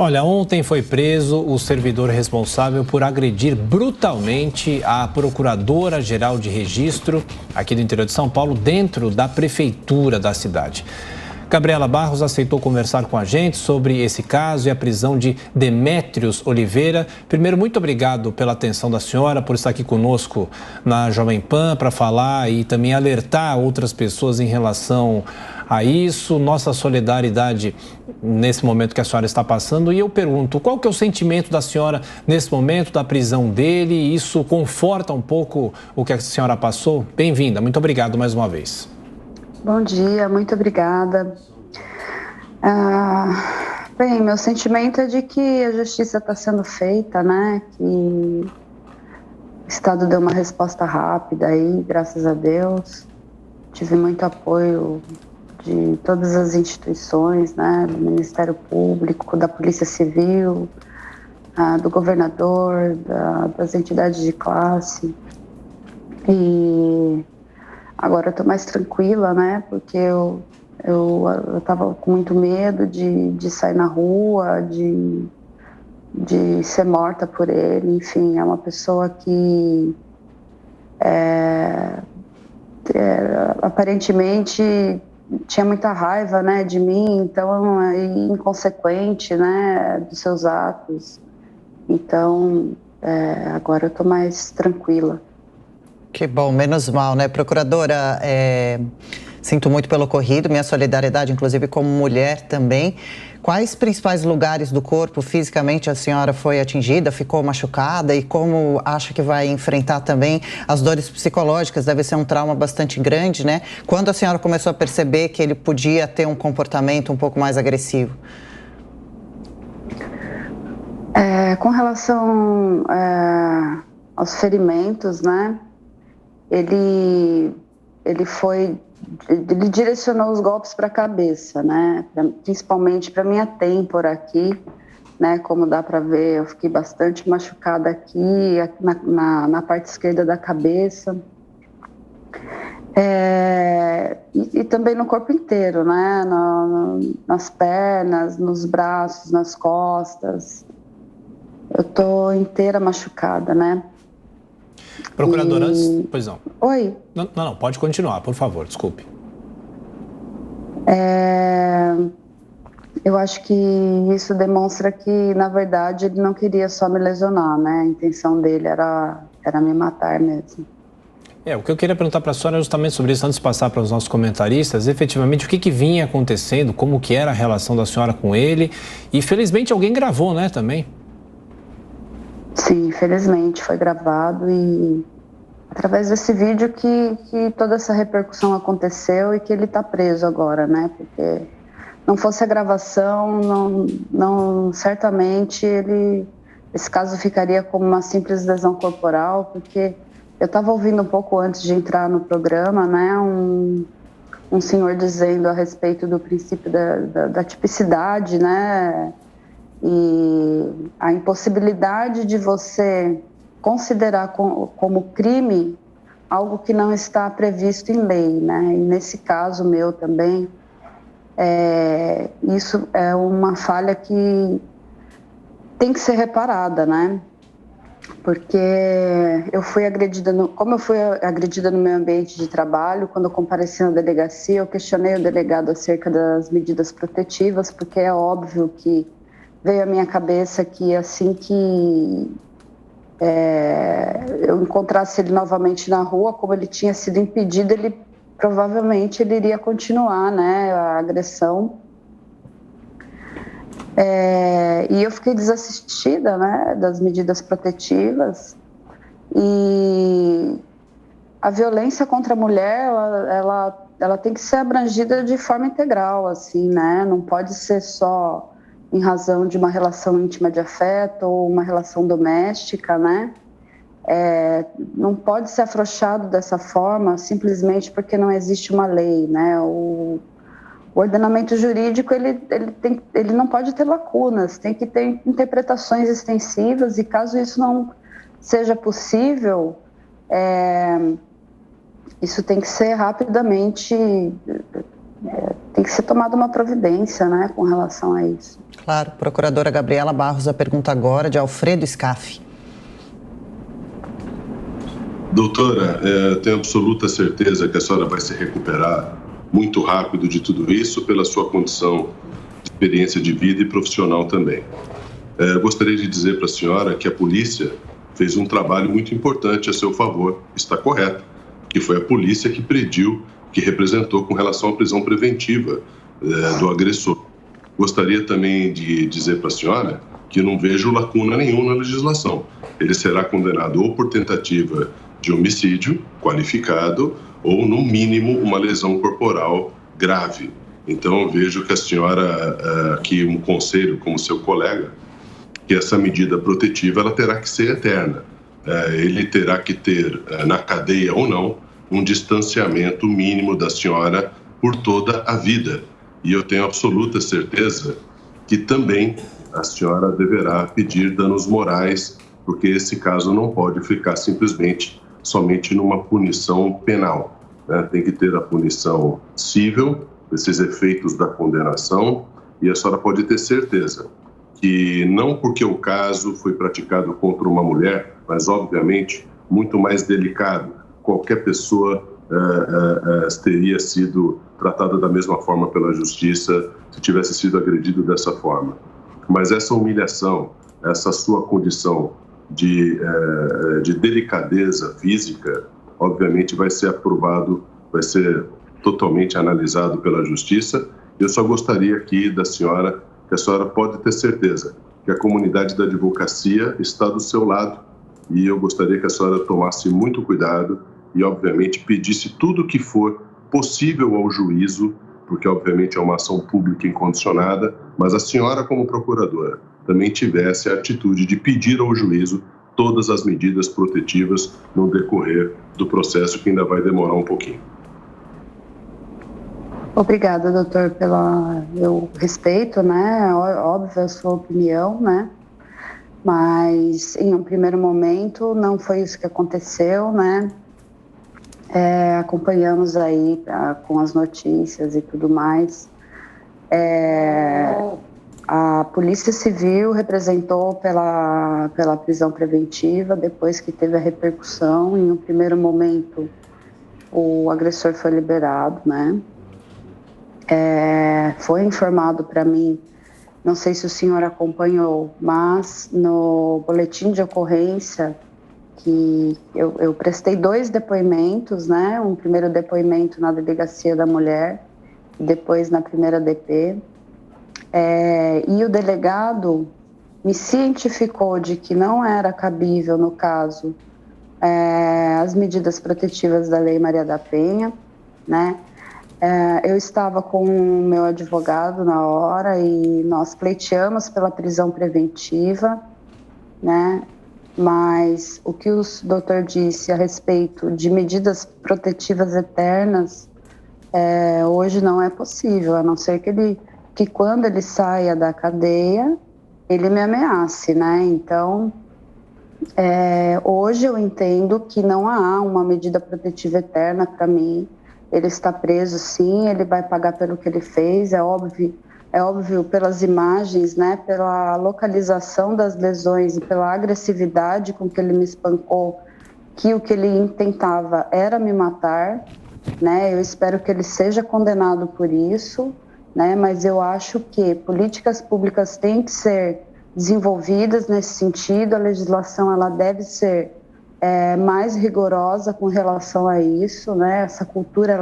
Olha, ontem foi preso o servidor responsável por agredir brutalmente a procuradora-geral de registro aqui do interior de São Paulo, dentro da prefeitura da cidade. Gabriela Barros aceitou conversar com a gente sobre esse caso e a prisão de Demétrios Oliveira. Primeiro, muito obrigado pela atenção da senhora, por estar aqui conosco na Jovem Pan para falar e também alertar outras pessoas em relação a isso. Nossa solidariedade nesse momento que a senhora está passando. E eu pergunto, qual que é o sentimento da senhora nesse momento da prisão dele? Isso conforta um pouco o que a senhora passou? Bem-vinda, muito obrigado mais uma vez. Bom dia, muito obrigada. Bem, meu sentimento é de que a justiça está sendo feita, né? Que o Estado deu uma resposta rápida aí, graças a Deus. Tive muito apoio de todas as instituições, né? Do Ministério Público, da Polícia Civil, do governador, das entidades de classe. E agora eu estou mais tranquila, né? Porque eu estava com muito medo de sair na rua, de ser morta por ele. Enfim, é uma pessoa que aparentemente tinha muita raiva, né, de mim, então é inconsequente, né, dos seus atos. Então, agora eu estou mais tranquila. Que bom, menos mal, né? Procuradora, sinto muito pelo ocorrido, minha solidariedade, inclusive como mulher também. Quais principais lugares do corpo, fisicamente, a senhora foi atingida, ficou machucada e como acha que vai enfrentar também as dores psicológicas? Deve ser um trauma bastante grande, né? Quando a senhora começou a perceber que ele podia ter um comportamento um pouco mais agressivo? Com relação aos ferimentos, né? Ele direcionou os golpes para a cabeça, né? Principalmente para minha têmpora aqui, né? Como dá para ver, eu fiquei bastante machucada aqui na parte esquerda da cabeça. E também no corpo inteiro, né? Nas pernas, nos braços, nas costas. Eu tô inteira machucada, né? Procuradora, pois não. Oi? Não, pode continuar, por favor, desculpe. Eu acho que isso demonstra que, na verdade, ele não queria só me lesionar, né? A intenção dele era me matar mesmo. O que eu queria perguntar para a senhora é justamente sobre isso, antes de passar para os nossos comentaristas, efetivamente, o que vinha acontecendo, como que era a relação da senhora com ele, e felizmente alguém gravou, né, também? Sim, infelizmente foi gravado e através desse vídeo que toda essa repercussão aconteceu e que ele está preso agora, né? Porque não fosse a gravação, certamente esse caso ficaria como uma simples lesão corporal, porque eu estava ouvindo um pouco antes de entrar no programa, né? Um senhor dizendo a respeito do princípio da tipicidade, né? E a impossibilidade de você considerar como crime algo que não está previsto em lei, né? E nesse caso meu também, isso é uma falha que tem que ser reparada, né? Porque eu fui agredida, como eu fui agredida no meu ambiente de trabalho, quando eu compareci na delegacia, eu questionei o delegado acerca das medidas protetivas, porque é óbvio que veio à minha cabeça que assim que eu encontrasse ele novamente na rua, como ele tinha sido impedido, provavelmente ele iria continuar, né, a agressão. E eu fiquei desassistida, né, das medidas protetivas. E a violência contra a mulher, ela tem que ser abrangida de forma integral, assim, né? Não pode ser só em razão de uma relação íntima de afeto ou uma relação doméstica, né? Não pode ser afrouxado dessa forma simplesmente porque não existe uma lei, né? O ordenamento jurídico, ele não pode ter lacunas, tem que ter interpretações extensivas e caso isso não seja possível, isso tem que ser rapidamente, tem que ser tomada uma providência, né, com relação a isso. Claro. Procuradora Gabriela Barros, a pergunta agora de Alfredo Scaff. Doutora, tenho absoluta certeza que a senhora vai se recuperar muito rápido de tudo isso pela sua condição de experiência de vida e profissional também. Gostaria de dizer para a senhora que a polícia fez um trabalho muito importante a seu favor, está correto, que foi a polícia que pediu, que representou com relação à prisão preventiva do agressor. Gostaria também de dizer para a senhora que não vejo lacuna nenhuma na legislação. Ele será condenado ou por tentativa de homicídio qualificado ou, no mínimo, uma lesão corporal grave. Então, eu vejo que a senhora, aqui um conselho como seu colega, que essa medida protetiva ela terá que ser eterna. Ele terá que ter, na cadeia ou não, um distanciamento mínimo da senhora por toda a vida. E eu tenho absoluta certeza que também a senhora deverá pedir danos morais, porque esse caso não pode ficar simplesmente somente numa punição penal, né? Tem que ter a punição civil, esses efeitos da condenação, e a senhora pode ter certeza que não porque o caso foi praticado contra uma mulher, mas obviamente muito mais delicado, qualquer pessoa teria sido tratada da mesma forma pela justiça se tivesse sido agredido dessa forma. Mas essa humilhação, essa sua condição de delicadeza física, obviamente vai ser aprovado, vai ser totalmente analisado pela justiça. Eu só gostaria aqui da senhora, que a senhora pode ter certeza que a comunidade da advocacia está do seu lado, e eu gostaria que a senhora tomasse muito cuidado e, obviamente, pedisse tudo o que for possível ao juízo, porque, obviamente, é uma ação pública incondicionada, mas a senhora, como procuradora, também tivesse a atitude de pedir ao juízo todas as medidas protetivas no decorrer do processo, que ainda vai demorar um pouquinho. Obrigada, doutor, eu respeito, né, óbvio a sua opinião, né, mas em um primeiro momento não foi isso que aconteceu, né, acompanhamos aí com as notícias e tudo mais. A Polícia Civil representou pela prisão preventiva, depois que teve a repercussão. Em um primeiro momento, o agressor foi liberado, né? Foi informado para mim, não sei se o senhor acompanhou, mas no boletim de ocorrência, que eu prestei 2 depoimentos, né? Um primeiro depoimento na Delegacia da Mulher, e depois na primeira DP. E o delegado me cientificou de que não era cabível, no caso, as medidas protetivas da Lei Maria da Penha, né? Eu estava com o meu advogado na hora e nós pleiteamos pela prisão preventiva, né? Mas o que o doutor disse a respeito de medidas protetivas eternas, hoje não é possível, a não ser que quando ele saia da cadeia, ele me ameace, né? Então, hoje eu entendo que não há uma medida protetiva eterna para mim. Ele está preso, sim, ele vai pagar pelo que ele fez, é óbvio pelas imagens, né, pela localização das lesões e pela agressividade com que ele me espancou, que o que ele intentava era me matar, né? Eu espero que ele seja condenado por isso, né? Mas eu acho que políticas públicas têm que ser desenvolvidas nesse sentido, a legislação ela deve ser mais rigorosa com relação a isso, né? Essa cultura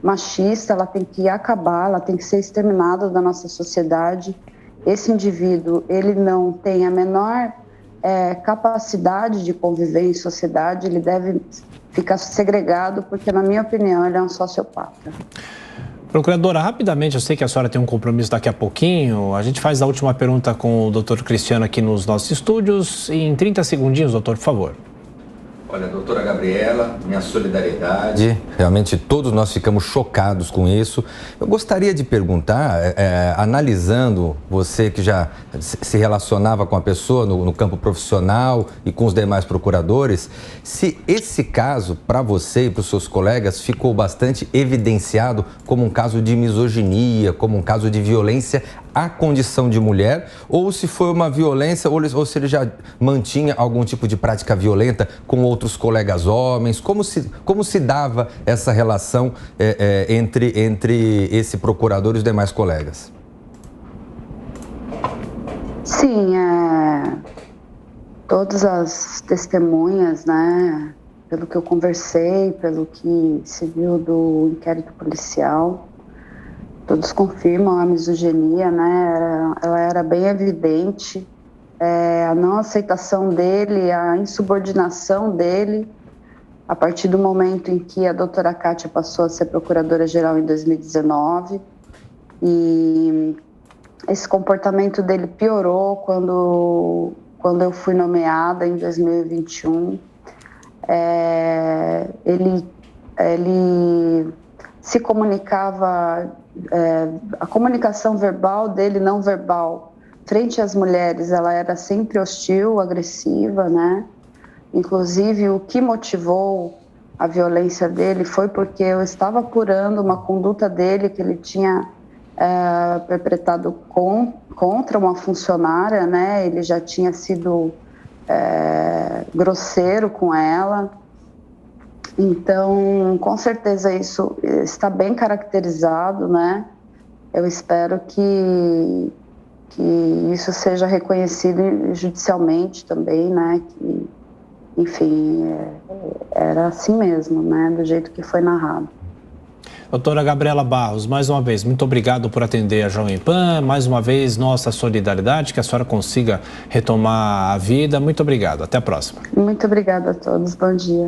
machista, ela tem que acabar, ela tem que ser exterminada da nossa sociedade. Esse indivíduo, ele não tem a menor capacidade de conviver em sociedade, ele deve ficar segregado, porque, na minha opinião, ele é um sociopata. Procuradora, rapidamente, eu sei que a senhora tem um compromisso daqui a pouquinho, a gente faz a última pergunta com o doutor Cristiano aqui nos nossos estúdios. Em 30 segundinhos, doutor, por favor. Olha, doutora Gabriela, minha solidariedade. Realmente todos nós ficamos chocados com isso. Eu gostaria de perguntar, analisando você que já se relacionava com a pessoa no campo profissional e com os demais procuradores, se esse caso, para você e para os seus colegas, ficou bastante evidenciado como um caso de misoginia, como um caso de violência à condição de mulher, ou se foi uma violência, ou se ele já mantinha algum tipo de prática violenta com outros colegas homens. Como se dava essa relação entre esse procurador e os demais colegas? Sim, todas as testemunhas, né, pelo que eu conversei, pelo que se viu do inquérito policial, todos confirmam a misoginia, né, ela era bem evidente, a não aceitação dele, a insubordinação dele, a partir do momento em que a doutora Kátia passou a ser procuradora-geral em 2019, e esse comportamento dele piorou quando eu fui nomeada em 2021. Ele se comunicava, a comunicação verbal dele, não verbal, frente às mulheres, ela era sempre hostil, agressiva, né? Inclusive, o que motivou a violência dele foi porque eu estava apurando uma conduta dele que ele tinha perpetrado contra uma funcionária, né? Ele já tinha sido grosseiro com ela. Então, com certeza isso está bem caracterizado, né? Eu espero que isso seja reconhecido judicialmente também, né? Que, enfim, era assim mesmo, né? Do jeito que foi narrado. Doutora Gabriela Barros, mais uma vez, muito obrigado por atender a Jovem Pan. Mais uma vez, nossa solidariedade, que a senhora consiga retomar a vida. Muito obrigado. Até a próxima. Muito obrigada a todos. Bom dia.